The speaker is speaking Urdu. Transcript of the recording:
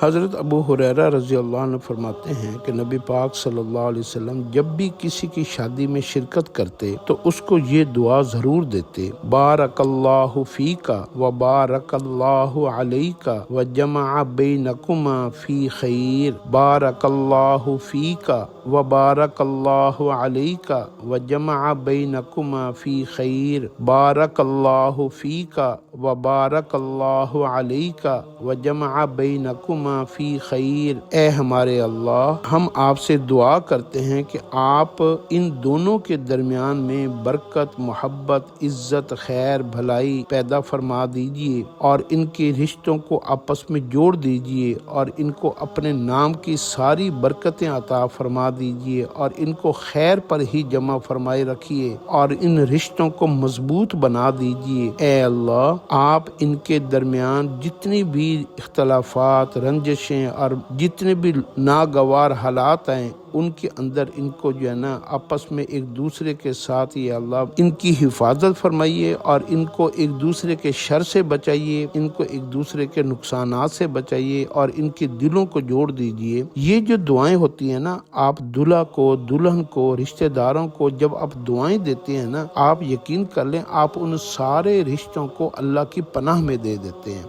حضرت ابو ہریرہ رضی اللہ عنہ فرماتے ہیں کہ نبی پاک صلی اللہ علیہ وسلم جب بھی کسی کی شادی میں شرکت کرتے تو اس کو یہ دعا ضرور دیتے: بارک اللہ فیکا و بارک اللہ علیکا و جمع بینکما فی خیر، بارک اللہ فیکا و بارک اللہ علیکا و جمع بینکما فی خیر، بارک اللہ فیکا و بارک اللہ علیکا و جمع بینکما فی خیر۔ اے ہمارے اللہ، ہم آپ سے دعا کرتے ہیں کہ آپ ان دونوں کے درمیان میں برکت، محبت، عزت، خیر، بھلائی پیدا فرما دیجئے اور ان کے رشتوں کو آپس میں جوڑ دیجئے اور ان کو اپنے نام کی ساری برکتیں عطا فرما دیجئے اور ان کو خیر پر ہی جمع فرمائے رکھیے اور ان رشتوں کو مضبوط بنا دیجئے۔ اے اللہ، آپ ان کے درمیان جتنی بھی اختلافات، رنجشیں اور جتنے بھی ناگوار حالات ہیں ان کے اندر ان کو جو ہے نا آپس میں ایک دوسرے کے ساتھ یا اللہ ان کی حفاظت فرمائیے اور ان کو ایک دوسرے کے شر سے بچائیے، ان کو ایک دوسرے کے نقصانات سے بچائیے اور ان کے دلوں کو جوڑ دیجئے۔ یہ جو دعائیں ہوتی ہیں نا، آپ دلہا کو، دلہن کو، رشتہ داروں کو جب آپ دعائیں دیتے ہیں نا، آپ یقین کر لیں آپ ان سارے رشتوں کو اللہ کی پناہ میں دے دیتے ہیں۔